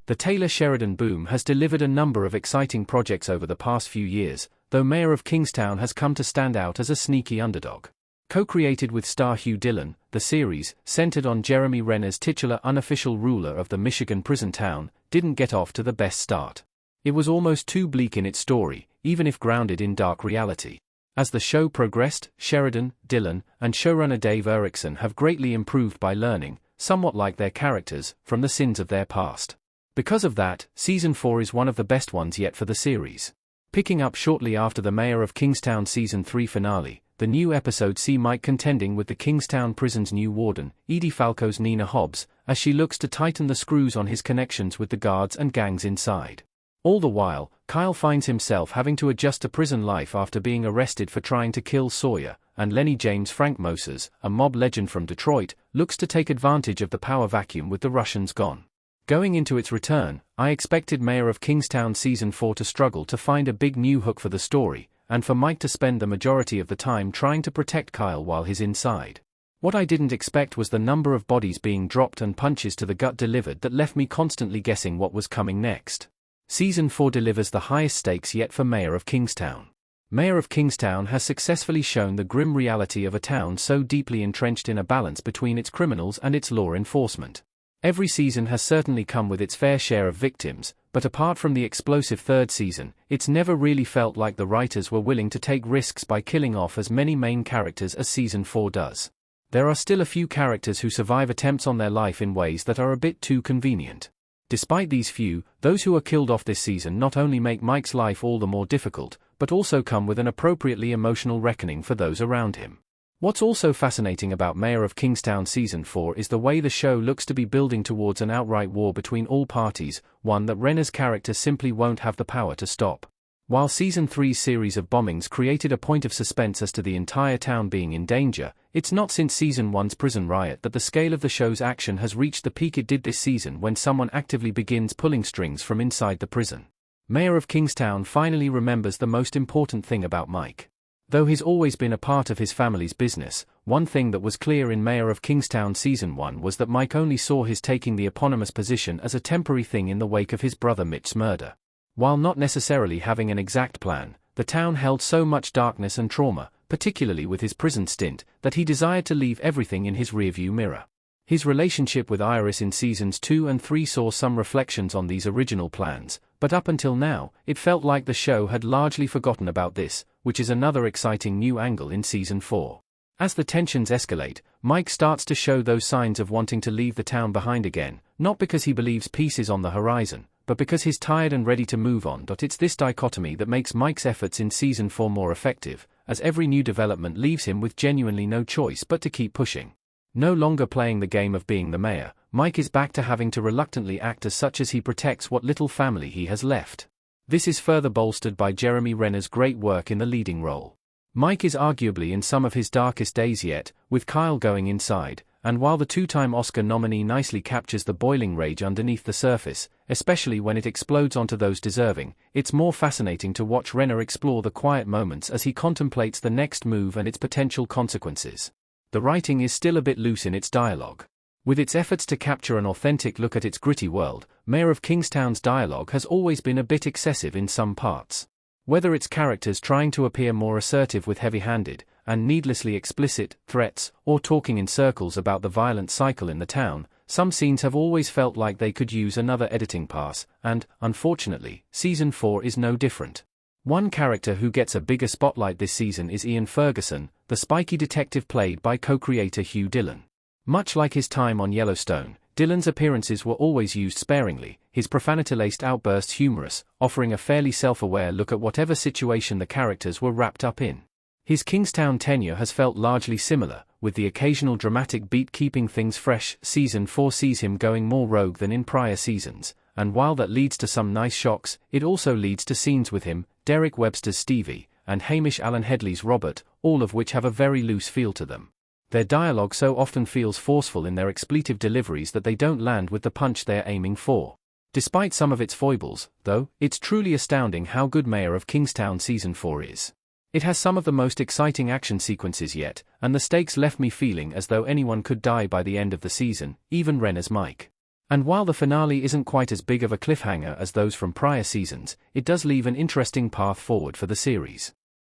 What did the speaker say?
The Taylor Sheridan boom has delivered a number of exciting projects over the past few years, though Mayor of Kingstown has come to stand out as a sneaky underdog. Co-created with star Hugh Dillon, the series, centered on Jeremy Renner's titular unofficial ruler of the Michigan prison town, didn't get off to the best start. It was almost too bleak in its story, even if grounded in dark reality. As the show progressed, Sheridan, Dillon, and showrunner Dave Erickson have greatly improved by learning, somewhat like their characters, from the sins of their past. Because of that, Season 4 is one of the best ones yet for the series. Picking up shortly after the Mayor of Kingstown Season 3 finale, the new episode see Mike contending with the Kingstown prison's new warden, Edie Falco's Nina Hobbs, as she looks to tighten the screws on his connections with the guards and gangs inside. All the while, Kyle finds himself having to adjust to prison life after being arrested for trying to kill Sawyer, and Lenny James Frank Moses, a mob legend from Detroit, looks to take advantage of the power vacuum with the Russians gone. Going into its return, I expected Mayor of Kingstown Season 4 to struggle to find a big new hook for the story, and for Mike to spend the majority of the time trying to protect Kyle while he's inside. What I didn't expect was the number of bodies being dropped and punches to the gut delivered that left me constantly guessing what was coming next. Season 4 delivers the highest stakes yet for Mayor of Kingstown. Mayor of Kingstown has successfully shown the grim reality of a town so deeply entrenched in a balance between its criminals and its law enforcement. Every season has certainly come with its fair share of victims, but apart from the explosive third season, it's never really felt like the writers were willing to take risks by killing off as many main characters as Season 4 does. There are still a few characters who survive attempts on their life in ways that are a bit too convenient. Despite these few, those who are killed off this season not only make Mike's life all the more difficult, but also come with an appropriately emotional reckoning for those around him. What's also fascinating about Mayor of Kingstown Season 4 is the way the show looks to be building towards an outright war between all parties, one that Renner's character simply won't have the power to stop. While Season 3's series of bombings created a point of suspense as to the entire town being in danger, it's not since Season 1's prison riot that the scale of the show's action has reached the peak it did this season when someone actively begins pulling strings from inside the prison. Mayor of Kingstown finally remembers the most important thing about Mike. Though he's always been a part of his family's business, one thing that was clear in Mayor of Kingstown Season 1 was that Mike only saw his taking the eponymous position as a temporary thing in the wake of his brother Mitch's murder. While not necessarily having an exact plan, the town held so much darkness and trauma, particularly with his prison stint, that he desired to leave everything in his rearview mirror. His relationship with Iris in Seasons 2 and 3 saw some reflections on these original plans, but up until now, it felt like the show had largely forgotten about this, which is another exciting new angle in Season 4. As the tensions escalate, Mike starts to show those signs of wanting to leave the town behind again, not because he believes peace is on the horizon, but because he's tired and ready to move on. It's this dichotomy that makes Mike's efforts in Season 4 more effective, as every new development leaves him with genuinely no choice but to keep pushing. No longer playing the game of being the mayor, Mike is back to having to reluctantly act as such as he protects what little family he has left. This is further bolstered by Jeremy Renner's great work in the leading role. Mike is arguably in some of his darkest days yet, with Kyle going inside, and while the two-time Oscar nominee nicely captures the boiling rage underneath the surface, especially when it explodes onto those deserving, it's more fascinating to watch Renner explore the quiet moments as he contemplates the next move and its potential consequences. The writing is still a bit loose in its dialogue. With its efforts to capture an authentic look at its gritty world, Mayor of Kingstown's dialogue has always been a bit excessive in some parts. Whether it's characters trying to appear more assertive with heavy-handed, and needlessly explicit, threats, or talking in circles about the violent cycle in the town, some scenes have always felt like they could use another editing pass, and, unfortunately, Season 4 is no different. One character who gets a bigger spotlight this season is Ian Ferguson, the spiky detective played by co-creator Hugh Dillon. Much like his time on Yellowstone, Dillon's appearances were always used sparingly, his profanity-laced outbursts humorous, offering a fairly self-aware look at whatever situation the characters were wrapped up in. His Kingstown tenure has felt largely similar, with the occasional dramatic beat keeping things fresh. Season 4 sees him going more rogue than in prior seasons, and while that leads to some nice shocks, it also leads to scenes with him, Derek Webster's Stevie, and Hamish Allen Headley's Robert, all of which have a very loose feel to them. Their dialogue so often feels forceful in their expletive deliveries that they don't land with the punch they're aiming for. Despite some of its foibles, though, it's truly astounding how good Mayor of Kingstown Season 4 is. It has some of the most exciting action sequences yet, and the stakes left me feeling as though anyone could die by the end of the season, even Renner's Mike. And while the finale isn't quite as big of a cliffhanger as those from prior seasons, it does leave an interesting path forward for the series.